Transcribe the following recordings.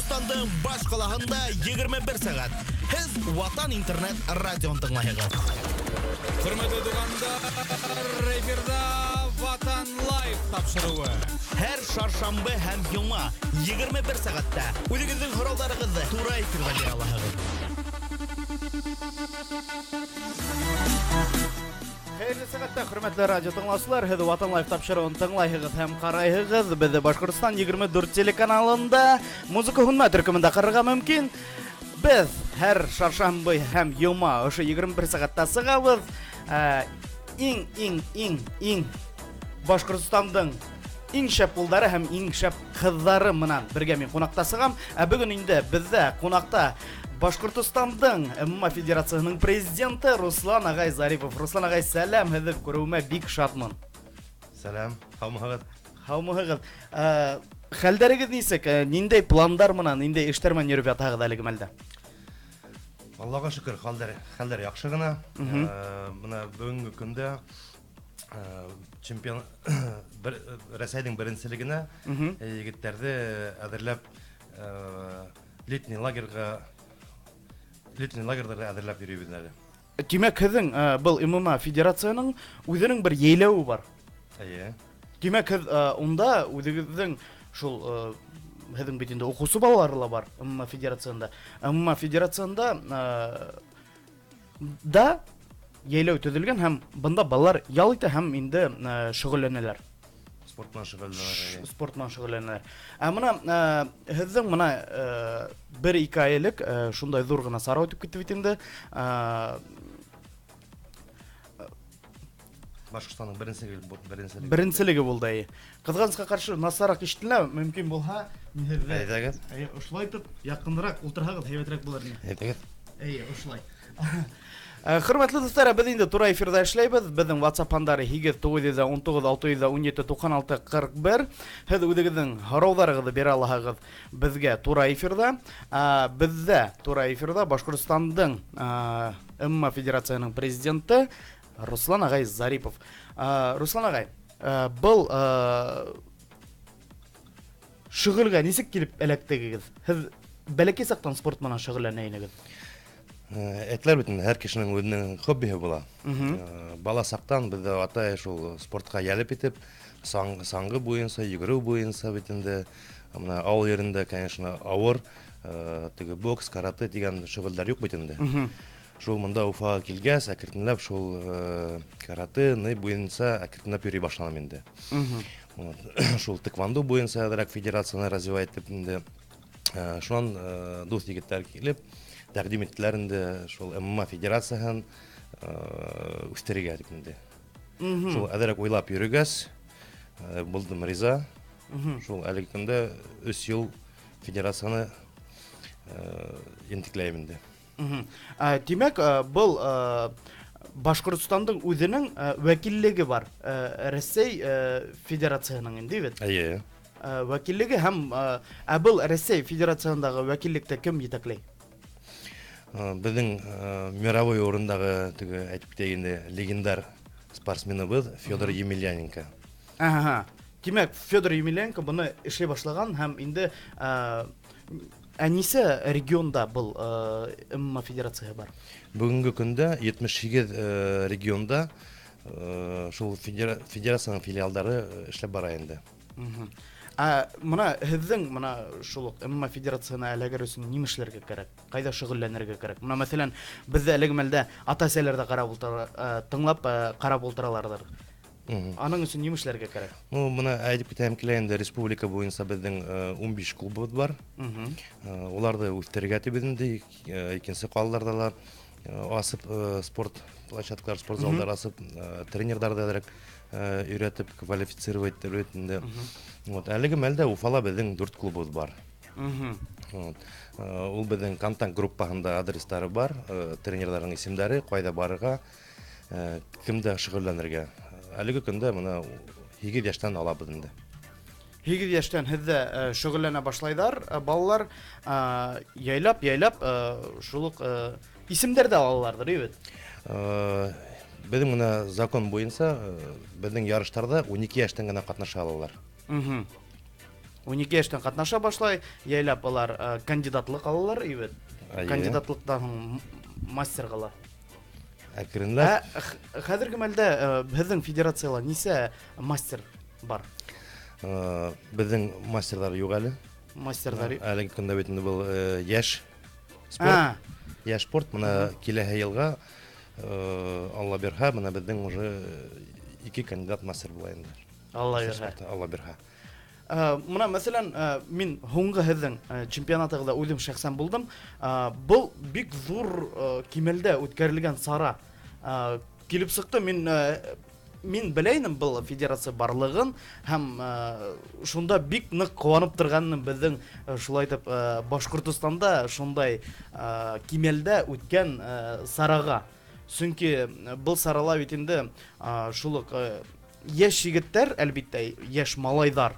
Башкортостандың баш қалағында 21 сағат. Һез Ватан интернет радион тыңлайһығыз. Хөрмәтле тугандар, эфирда Ватан Лайв тапшыруы. Һәр шаршамбы һәм йома 21 сәгатьтә үзегезнең хоралдарыгызны тура эфирдә бирә аласыз. Хәерле сәгатьтә хөрмәтле радио тыңлаучылар, һез Ватан Лайв тапшыруын тыңлайһығыз һәм карайһығыз. Бездә Башкортстан 24 телеканалында музыка һөннәр төркемендә карарга мөмкин. Без һәр шаршамбы һәм йома ошо 21 сәгатьтә сыгабыз. Иң Башкортстандың иң шәп улдары һәм иң шәп кызлары менән бергә мин кунакта сыгам. Бүген инде бездә кунакта Башкортостандың ММА Федерациясының президенты Руслан агай Зарипов. Руслан агай, сәлам, һезне күрүемә бик шатмын. Сәлам, хаумыгыз. Хаумыгыз. Хәлдәрегез нисек? Ниндәй пландар менән, ниндәй эшләр менән йөреп ятагыз әлеге мәлдә? Аллага шөкер, хәлдәр яхшы гына. Менә бүгенге көндә чемпион Россиянең беренчелегенә егетләрне әзерләп летний лагерьга әзерләп йөрибез әле. Димәк, һезнең был ММА Федерацияның үзенең бер яйләве бар. Әйе. Димәк, унда үзегезнең шул һезнең бит инде укучы балалары ла бар ММА Федерациясында. ММА Федерациясында да яйләү төзелгән һәм бында балалар ял итә һәм инде шөгыльләнәләр. Спорт белән шөгыльләнәләр. Менә һезнең менә 1-2 айлык шундай зур гына сарау итеп китте бит инде. Башкортстанның беренчелеге булды. Кызганычка каршы насарак ишетелә, мөмкин булса, әйдәгез. Ушулай итеп якынрак утырһагыз, һәйбәтрәк булыр иде. Әйдәгез. Ушулай. Хөрмәтле дуслар, без инде тура эфирдә эшләйбез. Безнең WhatsApp андары 819-616-4641. Һез үзегезнең һорауларыгызны бирә аласыз безгә тура эфирдә. Бездә тура эфирдә Башкортстандың ММА Федерациясының президенты Руслан агай Зарипов. Руслан агай, был шөгыльгә нисек килеп эләктегез? Һез бәләкәй сактан спорт менән шөгыльләнә инегез. Әйтләр бит, һәр кешенең үзенең хоббиһе була. Бала сактан бездә атай шул спортка ялып итеп, саңгы буенча, йөгерү буенча бит инде менә авыл yerендә, конечно, авыр теге бокс, карате дигән шөгыльләр юк бит инде. Шул монда Уфага килгәс, әкренләп шул каратены буенча әкренләп йөри башладым инде. Шул тэквондо буенча әзрәк федерацияны развивать итеп инде. Шуннан дус егетләр килеп тәкъдим иттеләр инде шул ММА Федерацияһын үстерергә дип инде. Шул әзрәк уйлап йөрегәс, булдым риза. Шул әлеге көндә 3 ел федерацияны ентекләйм инде. Димәк, был Башкортстандың үзенең вәкиллеге бар. Россия Федерациясының инде бит. Әйе. Вәкиллеге һәм был Россия Федерациясындагы вәкиллекте кем җитәкләй? Безнең мировой урындагы теге әйтеп китәгәндә легендар спортсменыбыз Федор Емельяненко. Димәк, Федор Емельяненко буны эшләй башлаган һәм инде Әнисе регионда был ММА Федерация бар? Бүгенге көндә 78 регионда шул федерацияның филиалдары эшләп бара инде. Менә һезнең менә шул ММА Федерацияны әлегә өчен нимә эшләргә кирәк? Кайда шөгыльләнергә кирәк? Менә мәсәлән, бездә әлеге мәлдә ата-әсәләрдә тыңлап карап ултыралардыр. Аның өчен нимә эшләргә кирәк? Менә әйтеп китәм килгәндә республика буенча безнең 15 клубыбыз бар. Уларны үстерергә тибез инде, икенче калдырдылар. Асып спорт площадкалар, спорт заллары асып, тренерларны әзрәк өйрәтеп, квалифицировать итеп инде. Әлеге мәлдә Уфала безнең 4 клубыбыз бар. Ул безнең контакт группаһында адрестары бар, тренерларның исемнәре, кайда барырга, кемдә шөгыльләнергә. Әлеге көндә менә 2 яшьтән алабыз инде. 2 яшьтән һездә шөгыльләнә башлайдар, балалар яйлап шул исемнәрдә алалардыр, бит. Безнең менә закон буенча безнең ярыштарда 12 яшьтән генә катнаша алалар. 12 яшьтән катнаша башлай, яйлап алар кандидатлык алалар, ибет. Әйе. Кандидатлыктан мастер кала. Әкренләп. Хәзерге мәлдә безнең федерациялар нисә мастер бар? Безнең мастерлар юк әле. Мастерлар. Әлеге көндә бит инде бу яшь спорт. Яшь спорт менә киләһе елга Алла бирһә, менә безнең уже 2 кандидат мастер була инде. Алла бирһә. Алла бирһә. Мына мәсәлән, мин һуңгы һезнең чемпионатыгызда үзем шәхсән булдым. Бу бик зур кимәлдә үткәрелгән сара килеп сыкты. Мин беләйнем бу федерация барлыгын һәм шунда бик нык куанып торганны безнең шулай итеп Башкортстанда шундай кимәлдә үткән сарага. Чөнки бу сарала бит инде шул яшь егетләр, әлбиттә, яшь малайлар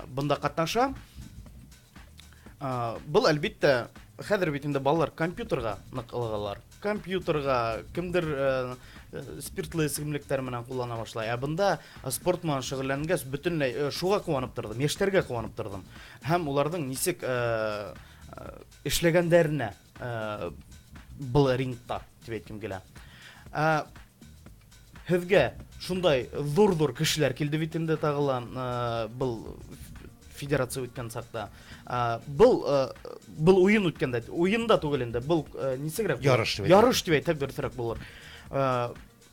бunda катнаша. Бу әлбиттә хәзер бит инде балалар компьютерга нык ылгалар. Компьютерга кемдер спиртлы эсемлектәр менән куллана башлай. Бunda спорт менән шөгыльләнгәч бөтенләй шуга куанып тордым, яшьләргә куанып тордым. Һәм уларның ничек эшләгәннәренә бу рингта дип әйткем килә. Һезгә шундай зур кешеләр килде бит инде тагылан бу федерация үткән сакта. Бу уен үткәндә, уенда түгел инде, бу нисегрәк ярыш дип әйтеп бирсәк булыр.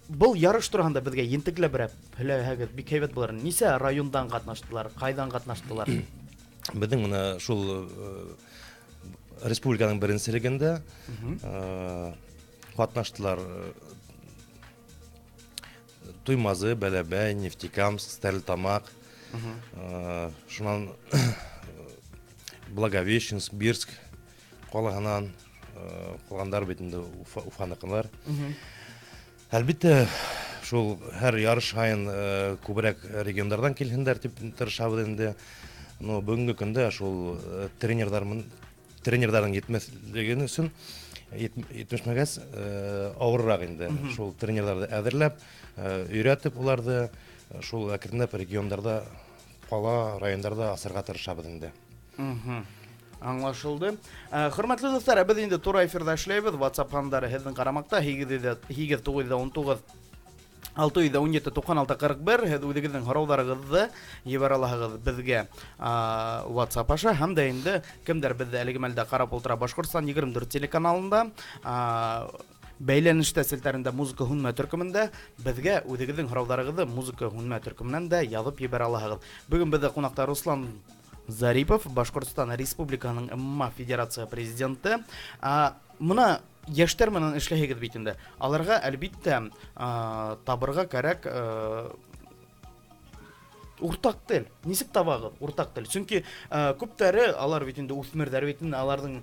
Бу ярыш турында безгә ентекләп һәгәт бик һәйбәт булыр. Нисә райондан катнаштылар, кайдан катнаштылар? Безнең менә шул республиканың беренчелегендә катнаштылар Туймазы, Бәләбәй, Нефтекамск, Стәрлетамак, шуннан Благовещенск, Бирск калаганнан калгандар бит инде Уфаныкылар. Әлбиттә, шул һәр ярыш һайын күбрәк регионнардан килгәннәр дип тырышабыз инде. Но бүгенге көндә шул тренерларның җитмәслеге өчен итмәгәс авыррак инде. Шул тренерларны әзерләп, өйрәтеп уларны шул әкренләп регионнарда, кала районнарда асырга тырышабыз инде. Аңлашылды. Хөрмәтле дуслар, без инде тура эфирда эшләйбез. WhatsApp хандары һезнең карамакта 819 617-96-41 һез үзегезнең һорауларыгызны ебаралаһыгыз безгә WhatsApp аша һәм дә инде кемдер бездә әлеге мәлдә карап утыра Башкортстан 24 телеканалында бәйләнештә селтәрендә музыка һөнмә төркемендә безгә үзегезнең һорауларыгызны музыка һөнмә төркеменнән дә язып ебаралаһыгыз. Бүген бездә кунакта Руслан Зарипов, Башкортстан Республиканың ММА Федерация президенты. Мына яшьтәр менән эшләһегез бит инде. Аларга әлбиттә табырга кирәк уртак тел. Нисек табагыз уртак тел? Чөнки күптәре алар бит инде үсмерләр бит инде, аларның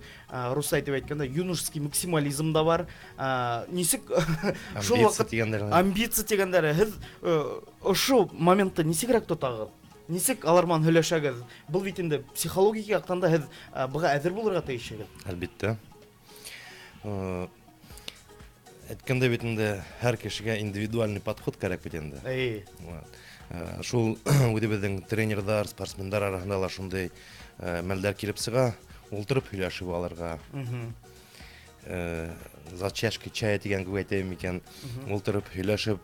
рус әйтеп әйткәндә юношский максимализм да бар. Нисек шул вакыт амбиция дигәндәре һез ошо моментта нисегрәк тотагыз? Нисек алар менән һөйләшәгез? Бу бит инде психологик яктан да һез буга әзер булырга тиешсез. Әлбиттә. Әйткәндә бит инде һәр кешегә индивидуальный подход кирәк бит инде. Шул үзебезнең тренерлар, спортсменнар арасында шундый мәлдәр килеп сыга, ултырып һөйләшеп аларга. За чашкой чая дигән әйтәм икән, ултырып һөйләшеп,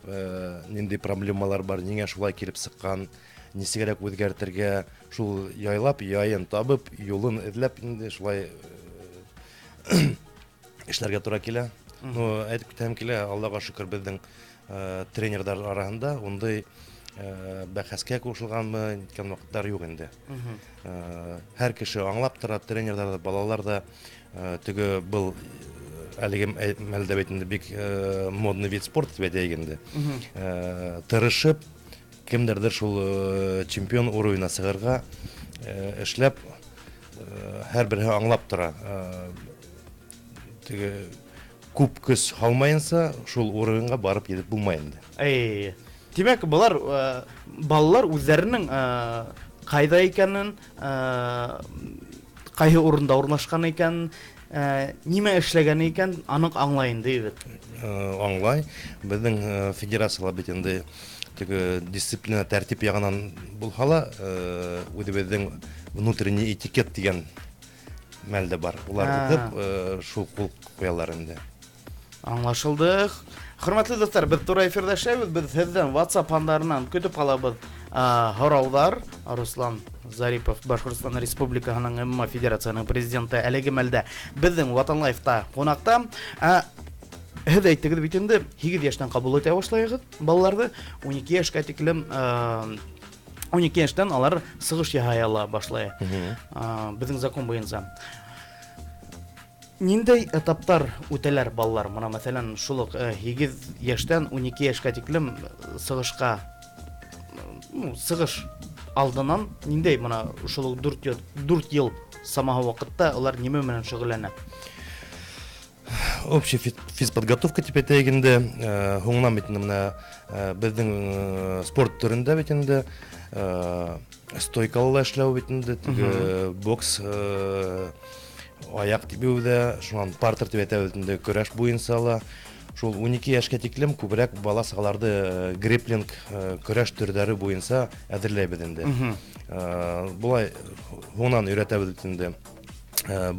нинди проблемалар бар, нигә шулай килеп сыккан, нисегрәк үзгәртергә, шул яйлап, яен табып, юлын эзләп инде шулай эшләргә туры килә. Ну, әйтеп китәм килә, Аллага шөкер, безнең тренерлар арасында ундый бәхәскә кушылганмы дигән вакытлар юк инде. Һәр кеше аңлап тора, тренерлар да, балалар да теге был әлеге мәлдә бит инде бик модный вид спорта дип әйтәйгәндә. Тырышып кемдердер шул чемпион уровеньна сыгарга эшләп һәр бере аңлап тора. Теге күп көс халмаенса шул уровеньга барып җитеп булмый инде. Димәк, булар балалар үзләренең кайда икәнен, кайсы урында урнашкан икән, нимә эшләгән икән, анык аңлай инде бит. Аңлай. Безнең федерациялар бит инде теге дисциплина тәртип ягынан булһала, үзебезнең внутренний этикет дигән мәлдә бар. Улар шул кул куялар инде. Аңлашылды. Хөрмәтле достар, без туры эфирдә шәбез, без сездән WhatsApp андарынан көтеп калабыз. Һораудар. Руслан Зарипов, Башкортстан Республикасының ММА Федерацияның президенты әлеге мәлдә безнең Ватан Лайфта кунакта. Һез әйттегез бит инде 8 яшьтән кабул итә башлайгыз балаларны, 12 яшькә тиклем 12 яшьтән алар сыгыш яһай ала башлай. Безнең закон буенча. Ниндәй этаптар үтәләр балалар? Моны мәсәлән, шул 8 яшьтән 12 яшькә тиклем сыгышка сыгыш алдынан ниндәй моны шул 4 ел самаһы вакытта алар нимә белән шөгыльләнә? Общая физподготовка дип әйтәйгәндә, һуңнан бит менә безнең спорт төрендә бит инде стойкалла эшләү бит инде, бокс, аяк тибеүдә, шуннан партер дип әйтәбез инде, көрәш буенча ала. Шул 12 яшькә тиклем күбрәк бала сагаларды греплинг, көрәш төрләре буенча әзерләйбез инде. Булай һуңнан өйрәтәбез инде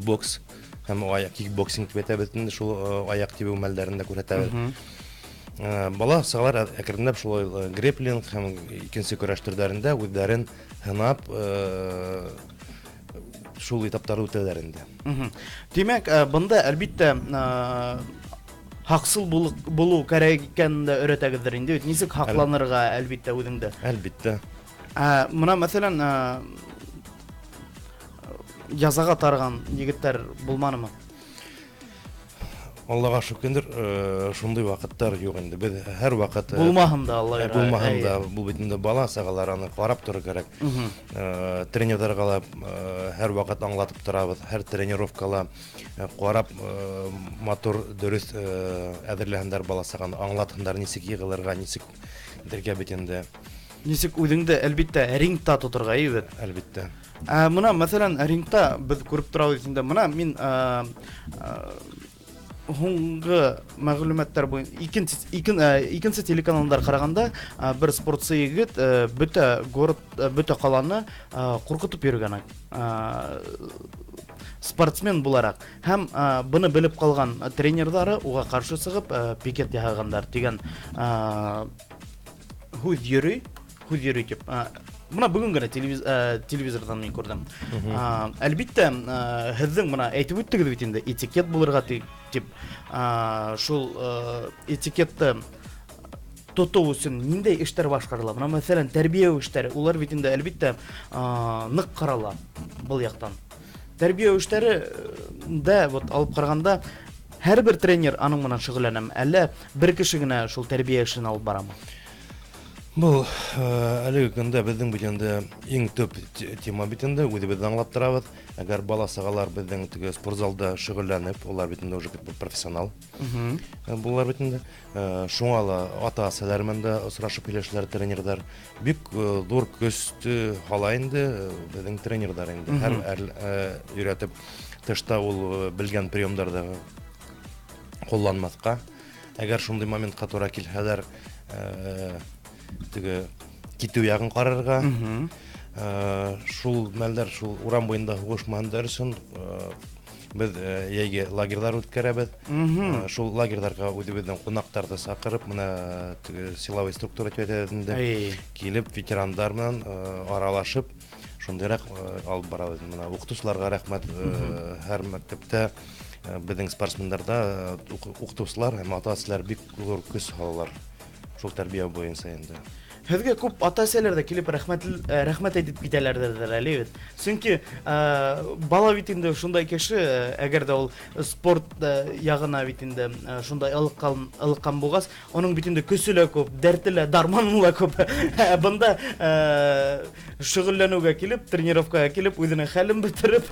бокс һәм аяк кикбоксинг дип әйтәбез инде, шул аяк тибеү мәлдәрендә күрәтәбез. Бала сагалар әкренләп шул греплинг һәм икенче көрәш төрләрендә үзләрен һынап шул этаптары үтәләр инде. Димәк, бында әлбиттә хаксыл булу кирәк икәнен дә өйрәтәгездер инде. Ничек хакланырга әлбиттә үзеңдә? Әлбиттә. Моны мәсәлән язага тарган егетләр булманымы? Аллага шөкер, шундый вакыттар юк инде. Без һәр вакыт булмаһын да, Алла ярата. Булмаһын да, бу бит инде бала сагалар аны карап тору кирәк. Тренерларга һәр вакыт аңлатып торабыз, һәр тренировкала карап мотор дөрес әзерләһеннәр бала саганы, аңлатһыннар ничек егылырга, ничек дәргә бит инде. Ничек үзеңдә әлбиттә рингта тотырга ибет. Әлбиттә. Моны мәсәлән рингта без күреп торабыз инде. Моны мин һуңгы мәгълүматлар буенча икенче телеканаллар караганда бер спортчы егет бөтә город, бөтә каланы куркытып йөргән. Спортсмен буларак һәм буны белеп калган тренерлары уга каршы чыгып пикет яһагандар дигән хуй йөри дип. Моны бүген генә телевизордан мин күрдем. Әлбиттә, һезнең моны әйтеп үттегез бит инде, этикет булырга дип. Шул этикетты тоту өчен ниндәй эшләр башкарыла? Моны мәсәлән, тәрбия эшләре, улар бит инде әлбиттә нык карала бу яктан. Тәрбия эшләре дә вот алып караганда һәрбер тренер аның менән шөгыльләнәме, әллә бер кеше генә шул тәрбия эшен алып барамы? Бұл әлеге көндә безнең бит инде иң төп тема бит инде, үзебез аңлап торабыз. Әгәр бала сагалар безнең теге спортзалда шөгыльләнеп, олар бит инде уже профессионал. Булар бит инде. Шуңа ла ата-әсәләр менән дә очрашып һөйләшәләр тренерлар. Бик зур көстө hala инде безнең тренерлар инде. Һәр өйрәтеп тышта ул белгән приемнарда кулланмаска. Әгәр шундый моментка туры килһәләр, теге китү ягын карарга, шул мәлдәр, шул урам буенда хугышмандар өчен без яйге лагерьлар үткәрәбез. Шул лагерьларга үзебезнең кунактарды сакырып, менә теге силовой структура төзәтәбез, килеп ветерандар белән аралашып, шундыйрак алып барабыз. Менә укытучыларга рәхмәт, һәр мәктәптә безнең спортсменнарда укытучылар һәм ата-әсәләр бик зур көч салалар. Шул тәрбия буенча инде. Һезгә күп ата-әсәләр дә килеп рәхмәт әйтеп китәләрдер әле бит. Чөнки бала бит инде шундай кеше, әгәр дә ул спорт ягына бит инде шундай ылыккан булгас, аның бит инде көсе лә күп, дәрте лә, дарманы лә күп. Бында шөгыльләнүгә килеп, тренировкага килеп, үзенең хәлен бетереп,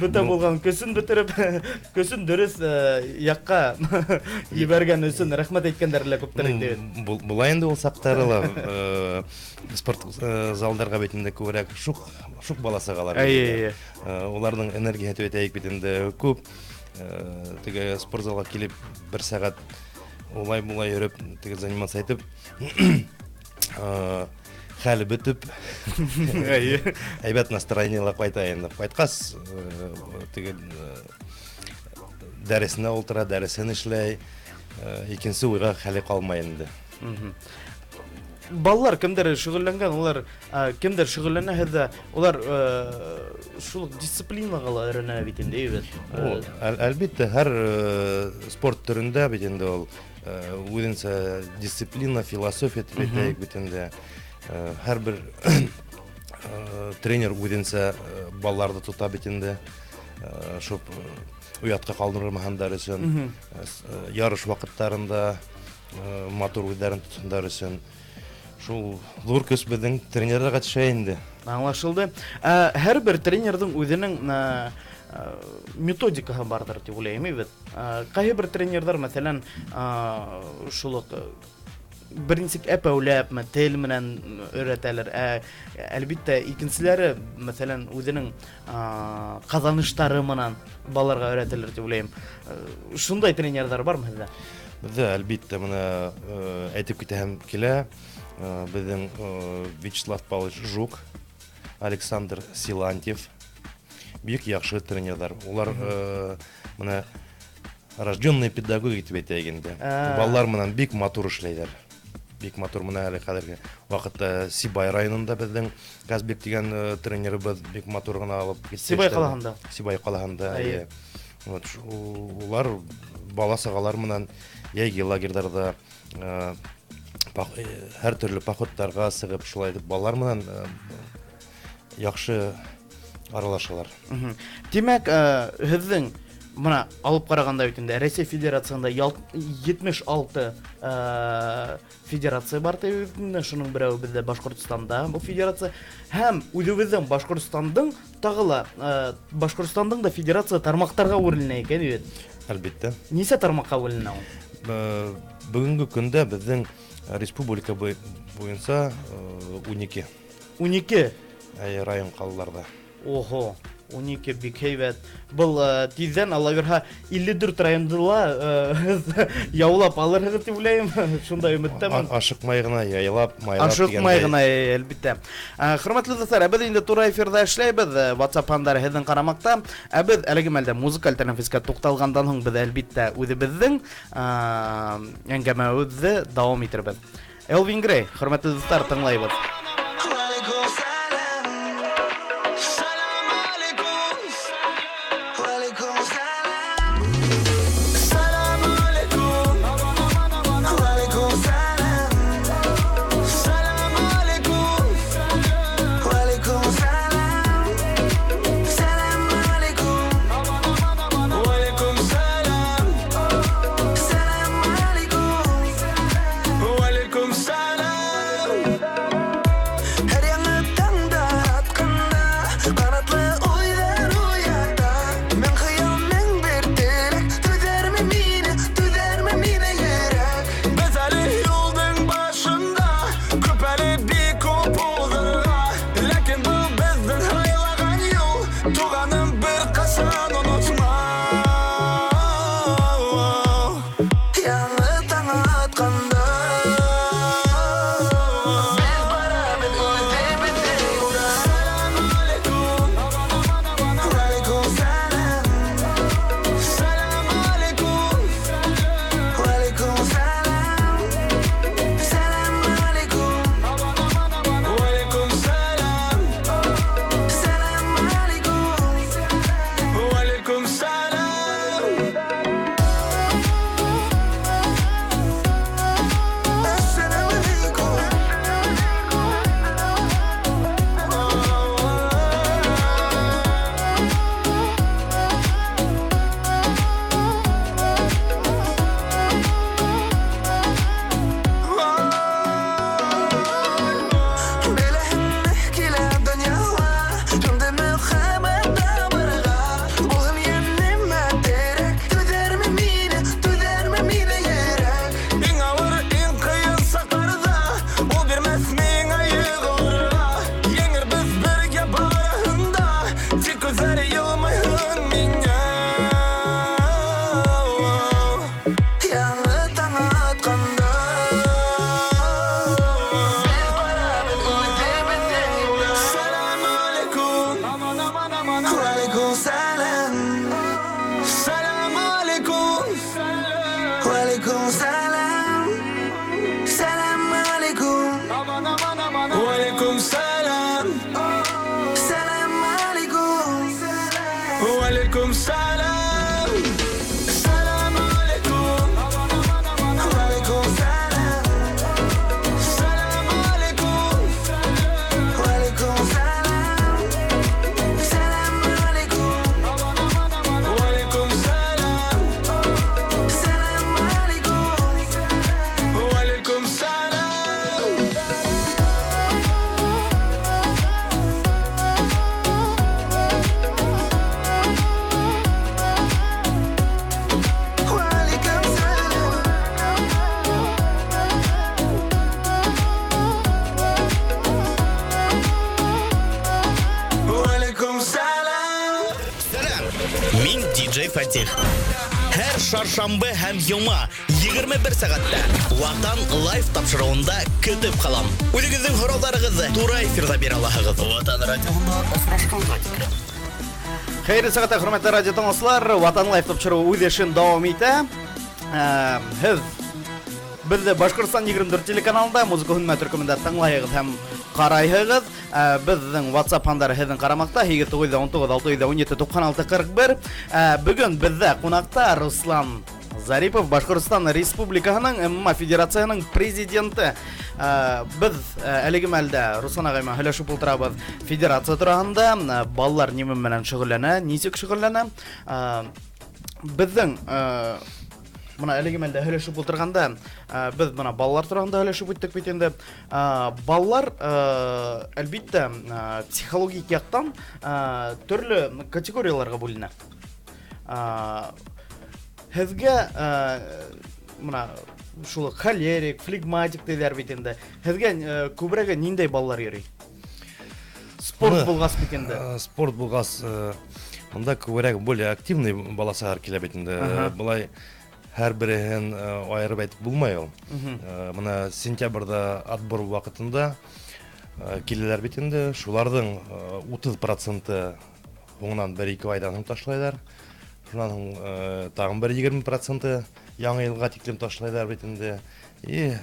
бөтә булган көсен бетереп, көсен дөрес якка ибәргән өчен рәхмәт әйткәннәр лә күптер инде. Булай инде ул сактары ла спорт залдарга бит инде күбрәк шук бала сагалар. Уларның энергия төтәйек бит инде күп. Теге спорт залга килеп 1 сәгать Улай өріп теге заниматься етіп хәлі бітіп әйбәт настроениелар қайта енді қайтқас теге дәресіне олтыра дәресін ішлей екінші ойға хәлі қалмай енді. Балалар кемдер шөгыльләнгән, олар кемдер шөгыльләнә һәдә, олар шул дисциплинага өйрәнә бит инде, Әлбәттә, һәр спорт төрендә бит инде ул үзенчә дисциплина, философия бит бит инде. Һәрбер тренер үзенчә балаларны тота бит инде. Шуп уятка калдырмагандар өчен, ярыш вакытларында матур уйдарын тотындар өчен шул зур көс безнең тренерларга төшә инде. Аңлашылды. Һәрбер тренерның үзенең методикаһы бардыр дип уйлыйм бит. Кайбер тренерлар, мәсәлән, шул беренче әпәүләп, тел менән өйрәтәләр. Әлбәттә, икенчеләре, мәсәлән, үзенең казанышлары менән балаларга өйрәтәләр дип уйлыйм. Шундай тренерлар бармы сездә? Бездә әлбәттә моны әйтеп китәм килә. Безнең Вячеслав Павлович Жук, Александр Силантьев бик яхшы тренерлар. Улар моны рожденные педагоги дип әйтәгәндә. Балалар менән бик матур эшләйләр. Бик матур менә әле хәзерге вакытта Сибай районында безнең Казбек дигән тренерыбыз бик матур гына алып китте. Сибай калаһында. Сибай калаһында. Вот улар бала сагалар менән яйги лагерьларда һәр төрле походтарга сыгып шулай итеп балалар менән яхшы аралашалар. Димәк, һезнең Мына алып караганда бит инде Россия Федерациясында 76 федерация бар тәбәтендә, шуның берәү бездә Башкортстанда. Бу федерация һәм үзебезнең Башкортстандың тагыла Башкортстандың да федерация тармактарга үрелнә икән бит. Әлбәттә. Нисә тармакка үрелнә ул? Бүгенге көндә безнең республика буенча 12. 12 район калаларда. Ого. 12 бик һәйбәт. Был тиздән Алла бирһә 54 районда яулап алырһыгыз дип уйлыйм. Шундай өметтәмен. Ашыкмай гына яйлап, майлап дигәндәй. Ашыкмай гына, әлбәттә. Хөрмәтле достар, без инде туры эфирдә эшләйбез. WhatsApp-анда һезнең карамакта. Без әлеге мәлдә музыкаль тәнәфескә тукталгандан соң без әлбәттә үзебезнең әңгәмәбезне дәвам иттербез. Элвин Грей, хөрмәтле достар, тыңлайбыз. Фатих. Һәр шаршамбы һәм йома 21 сәгатьтә Ватан лайф тапшыруында көтеп калам. Үзегезнең һорауларыгызны туры эфирда бирә аласыз. Ватан радионда асрашканга тиклем. Хәйрле сәгатьтә хөрмәтле радио тыңлаучылар, Ватан лайф тапшыруы үз эшен дәвам итә. Һез безне Башкортстан 24 телеканалында музыка һөнәр төркемендә тыңлайыгыз һәм карайыгыз. Безнең WhatsApp хандары һезнең карамакта 719-617-96-41. Бүген бездә кунакта Руслан Зарипов, Башкортстан Республикаһының ММА Федерацияның президенты. Без әлеге мәлдә Руслан агайма һөйләшеп утырабыз федерация турында, балалар нимә белән шөгыльләнә, ничек шөгыльләнә. Безнең Мына әлеге мәлдә һөйләшеп утырганда, без мына балалар турында һөйләшеп үттек бит инде. Балалар әлбиттә психологик яктан төрле категорияларга бүленә. Һезгә мына шул холерик, флегматик диләр бит инде. Һезгә күбрәк ниндәй балалар йөри? Спорт булгас бит инде. Спорт булгас, монда күбрәк более активный баласалар килә бит инде. Булай һәр береһен аерып әйтеп булмай ул. Мына сентябрьдә отбор вакытында киләләр бит инде. Шуларның 30% һуңнан 1-2 айдан һуң ташлайлар. Шуларның тагын 20% яңа елга тиклем ташлайлар бит инде. И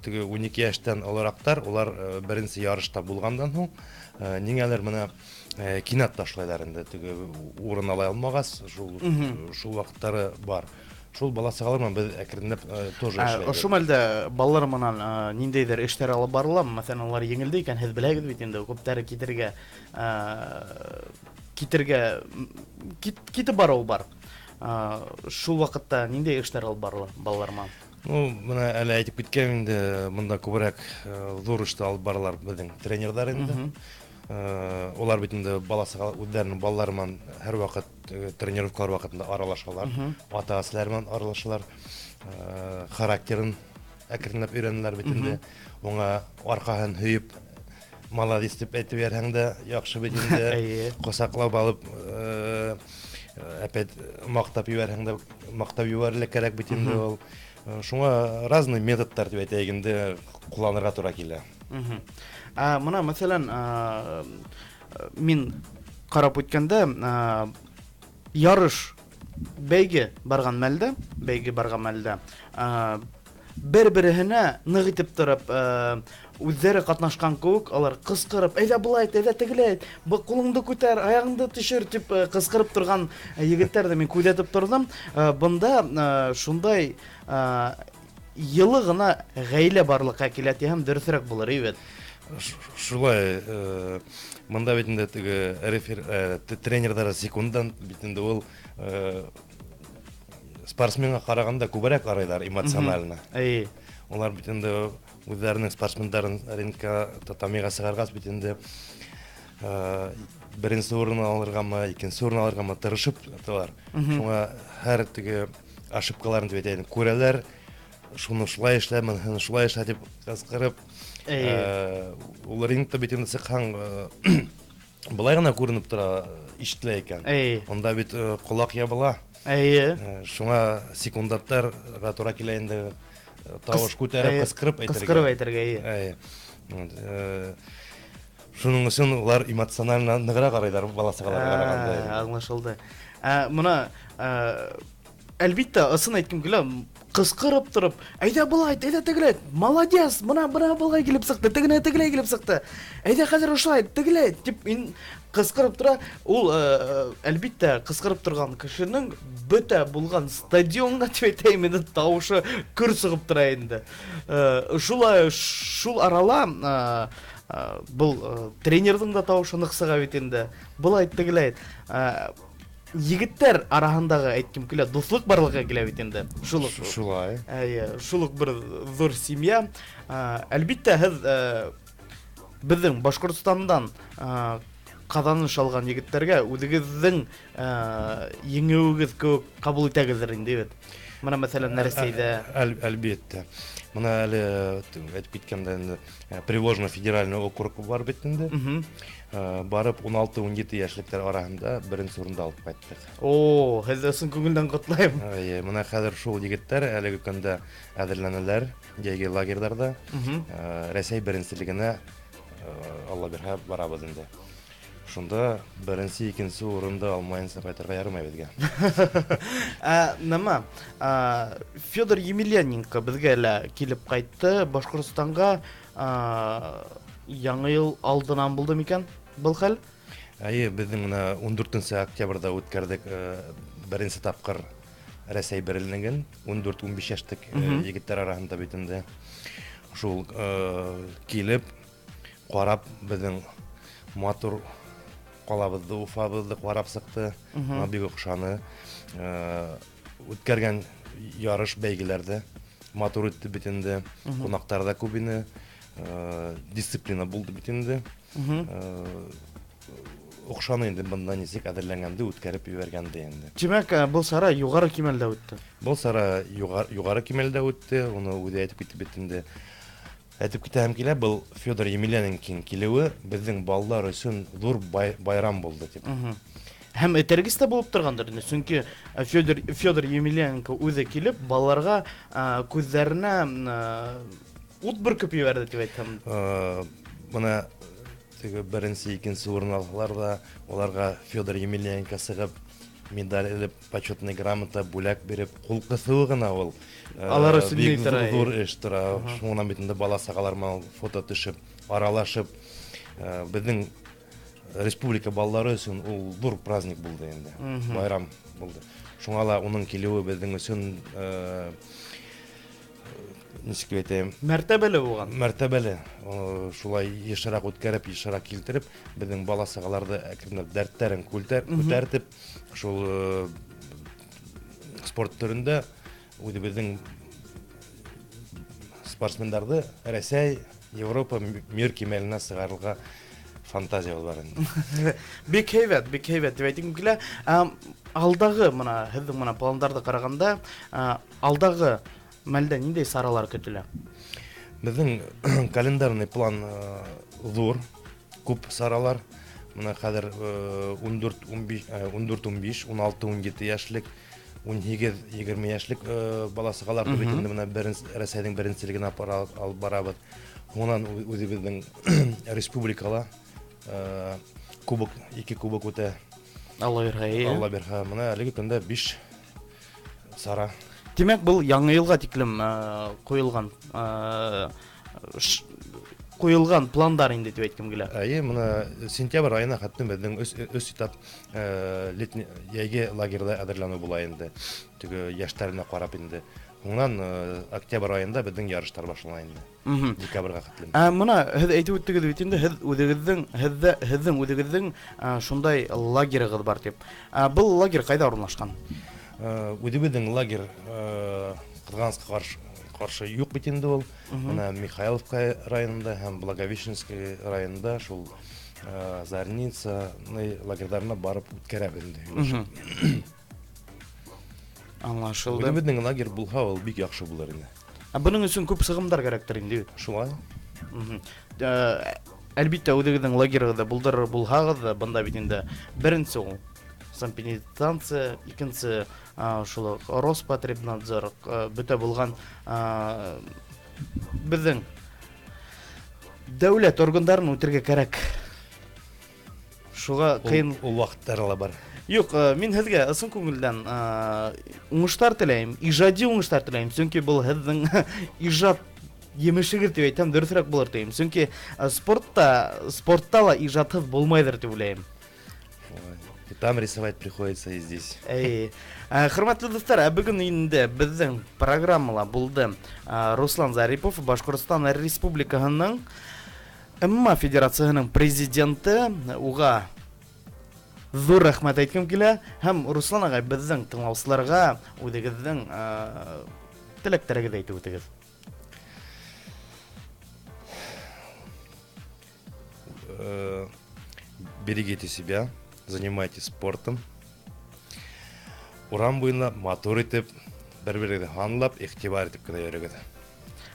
теге 12 яшьтән олорактар, улар беренче ярышта булгандан һуң ниңәлер менә кинат ташлайлар инде. Теге урын ала алмагас, шул вакыттары бар. Шул баласыгалар менән без әкренләп тоже эшләйбез. Ошо мәлдә балалар менән ниндәйдер эшләр алып барыламы? Мәсәлән, алар еңелде икән, һез беләгез бит инде, күптәре китеп бару бар. Шул вакытта ниндәй эшләр алып барыла балалар менән? Ну, менә әле әйтеп киткән инде, монда күбрәк зур эштә алып баралар безнең тренерлар инде. Олар бит инде баласыга үзләренең балалары менән һәр вакыт тренировкалар вакытында аралашалар, ата-әниләр менән аралашалар, характерын әкренләп өйрәнәләр бит инде. Уңа аркаһын һөеп, молодец дип әйтеп ярһәң дә яхшы бит инде. Косаклап алып, опять мактап юарһәң дә мактап юарлык кирәк бит инде ул. Шуңа разный методтар дип әйтәйек инде кулланырга туры килә. Мына мәсәлән, мин карап үткәндә, ярыш бәйге барган мәлдә, бер-беренә нык итеп торып, үзләре катнашкан кебек, алар кыскырып, "Әйдә булай, әйдә тегеләй, бу кулыңды күтәр, аягыңды төшер" дип кыскырып торган егетләрне мин күзәтеп тордым. Бында шундай йылы гына гаилә барлыкка килә дисәм дөресрәк булыр иде. Шулай, монда бит инде теге тренерлар секундан бит инде ул спортсменга караганда күбрәк арайлар эмоционально. Олар бит инде үзләренең спортсмендарын рингка татамига сыгаргас бит инде беренче урын алыргамы, икенче урын алыргамы тырышып торалар. Шуңа һәр теге ошибкаларын дип әйтәйин, күрәләр, шуны шулай эшләмен, шулай эшлә дип кыскырып, ул рингта бит инде сыккан булай гына күренеп тора, ишетелә икән. Онда бит кулак ябыла. Шуңа секундаттарга туры килә инде тавыш күтәреп кыскырып әйтергә. Шуның өчен улар эмоционально ныграк карыйлар баласыгаларга караганда. Аңлашылды. Моны әлбиттә ысын әйткем килә, кыскырып торып, "Әйдә булай, әйдә тегеләй, молодец, мына булай килеп сыкты, тегенә тегеләй килеп сыкты. Әйдә хәзер ушулай, тегеләй" дип кыскырып тора. Ул әлбиттә кыскырып торган кешенең бөтә булган стадионга дип әйтәйем инде тавышы көр сыгып тора инде. Шулай, шул арала бул тренерның да тавышы нык сыга бит инде. Булай тегеләй. Егеттер арасындагы әйткем килә, дуслык барлыкка килә бит инде. Шулай. Шулык бер зур семья. Әлбиттә, һез безнең Башкортстандан казаныш алган егетләргә үзегезнең еңүегез күп кабул итәгездер инде бит. Мына мәсәлән Рәсәйдә. Әлбәттә. Мына әле әйтеп киткәндә Приволжный федеральный округ бар бит инде. Барып 16-17 яшьлектәр арасында беренче урында алып кайттык. О, һез өсөн күңелдән котлайм. Мына хәзер шул егетләр әлеге көндә әзерләнәләр җәйге лагерьларда. Рәсәй беренчелегенә Алла бирһә барабыз инде. Шунда беренче, икенче урында алмаенча кайтырга ярымай безгә. Нема? Федор Емельяненко безгә әле килеп кайтты Башкортстанга. Яңа ел алдыннан булды микән был хәл? Безнең менә 14 октябрьдә үткәрдек беренче тапкыр Рәсәй беренлеген 14-15 яшьлек егетләр арасында бит инде. Шул килеп карап безнең матур калабызды, Уфабызды карап сыкты. Бик охшаны. Үткәргән ярыш бәйгеләрдә матур үтте бит инде. Кунактар да күп иде. Дисциплина булды бит инде. Охшаны инде монда ничек әзерләнгәнде үткәреп җибәргәнде инде. Димәк, был сара югары кимәлдә үтте. Был сара югары кимәлдә үтте. Уны үзе әйтеп китте бит инде. Әйтеп китәм килә, был Федор Емельяненкин килүе безнең балалар өчен зур байрам булды дип. Һәм этәргез дә булып торгандыр инде. Чөнки Федор Емельяненко үзе килеп балаларга күзләренә ут бөркеп җибәрде дип әйтәм. Моны теге беренче, икенче урын алалар да, аларга Федор Емельяненко сыгып медаль алып, почетный грамота бүләк биреп, кул кысуы гына ул. Алар өчен ни тора? Зур эш тора. Шуңа бит инде бала сагалар менән фото төшеп, аралашып, безнең республика балалары өчен ул зур праздник булды инде. Байрам булды. Шуңа ла уның килүе безнең өчен ничек әйтәм, Мәртәбәле булган. Мәртәбәле. Шулай ешрак үткәреп, ешрак килтереп, безнең бала сагаларды әкренләп дәртләрен күтәртеп, шул спорт төрендә үзебезнең спортсмендәрне Рәсәй, Европа, мир кимәленә сыгарырга фантазия бар инде. Бик һәйбәт дип әйтим килә. Алдагы моны һезнең моны пландарды караганда, алдагы мәлдә нинди саралар көтелә? Безнең календарный план зур, күп саралар. Менә хәзер 14-15, 16-17 яшьлек, 18-20 яшьлек бала сагалар бит инде менә Рәсәйнең беренчелегенә алып барабыз. Моннан үзебезнең республикала кубок, 2 кубок үтә. Алла бирһә. Менә әлеге көндә 5 сара. Димәк, был яңа елга тиклем куелган пландар инде дип әйткем килә. Менә сентябрь аена хәтта безнең өс этап летний яйге лагерьда әзерләнү була инде. Теге яшьләренә карап инде. Уннан октябрь аенда безнең ярыштар башлана инде. Декабрьгә хәтле. Моны һез әйтеп үттегез бит инде, һезнең үзегезнең шундай лагерьгыз бар дип. Был лагерь кайда урнашкан? Үзебезнең лагерь Кыргызстанга каршы юк бит инде ул. Менә Михайловка районында һәм Благовещенский районында шул Зарница лагерьларына барып үткәрәбез инде. Аңлашылды. Безнең лагерь булһа, ул бик яхшы булыр инде. Буның өчен күп сыгымдар кирәктер инде. Шулай. Әлбәттә, үзегезнең лагерьгә булһагыз, бында бит инде беренче ул санэпидстанция, икенче шул Роспотребнадзор бөтә булган безнең дәүләт органнарын үтәргә кирәк. Шуга кыен Ул вакытлар ала бар. Юк, мин һезгә ысын күңелдән уңышлар теләйм, иҗади уңышлар теләйм. Чөнки бу һезнең иҗат емешегез дип әйтәм, дөресрәк булыр дием. Чөнки спортта ла иҗатсыз булмайдыр дип уйлыйм. И там рисовать приходится, и здесь. Хөрмәтле дуслар, бүген инде безнең программала булды Руслан Зарипов, Башкортстан Республикасының ММА Федерациясының президенты. Уга зур рәхмәт әйткем килә. Һәм Руслан агай, безнең тыңлаучыларга үзегезнең теләкләрегезне әйтеп үтегез. Берегите себя, занимайтесь спортом. Урам буена, матур итеп, bir-birine anlап, игътибар итеп кенә йөрегез.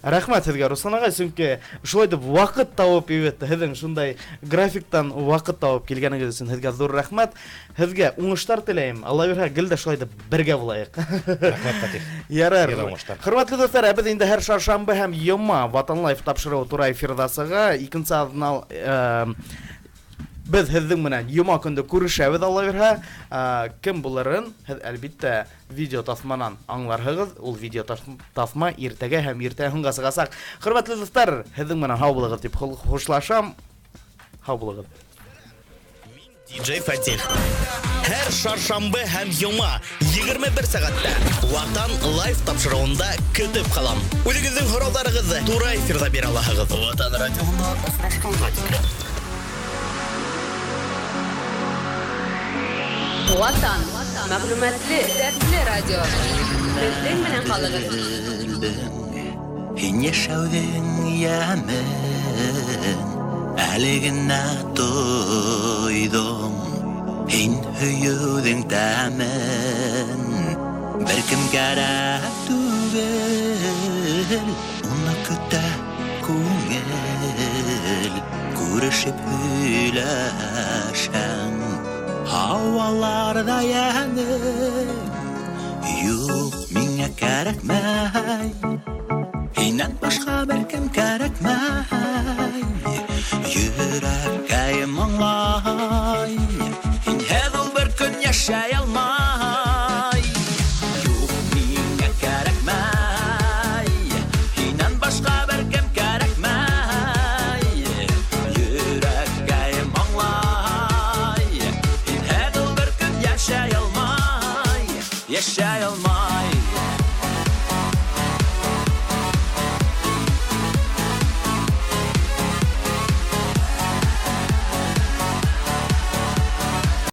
Рәхмәт һезгә, Руслан агай, чөнки шулай дип вакыт табып ибетте. Һезнең шундай графиктан вакыт табып килгәнегез өчен һезгә зур рәхмәт. Һезгә уңышлар теләйм. Алла бирһә, гел дә шулай дип бергә булайык. Рәхмәт, Фатих. Ярар. Ярар, уңышлар. Хөрмәтле достар, без инде һәр шаршамбы һәм йома Ватан Лайф тапшыруы туры эфирда сыга. Икенче саатнал без һезнең менән йома көндә күрешәбез, Алла бирһә. Кем буларын һез әлбиттә видео тасманан аңларһыгыз. Ул видео тасма иртәгә һәм иртә һуңга сыгасак. Хөрмәтле достар, һезнең менән һау булыгыз дип хушлашам. Һау булыгыз. Диджей Фатих. Һәр шаршамбы һәм йома 21 сәгатьтә Ватан Лайф тапшыруында көтеп калам. Үзегезнең һорауларыгызны туры эфирда бирә аласыз. Ватан радиоһында очрашканга тиклем. Ватан, мәгълүматлы, дәртле радио. Безнең менән калыгыз. Һин яшәүдең ямен, әле генә тойдым. Һин һөйүдең тәмен, беркем кәрәк түгел. Уны көтә күңел, күрешеп һөйләшәң. Havalarda yanım, yok mingə kərəkməy. Hindən başqa bir kim kərəkməy. Yürəkəyim anlay, hin hər ol bir gün yaşay almay. Yok mingə kərəkməy, hindən başqa bir kim kərəkməy. Yürəkəyim anlay, yaşay almay.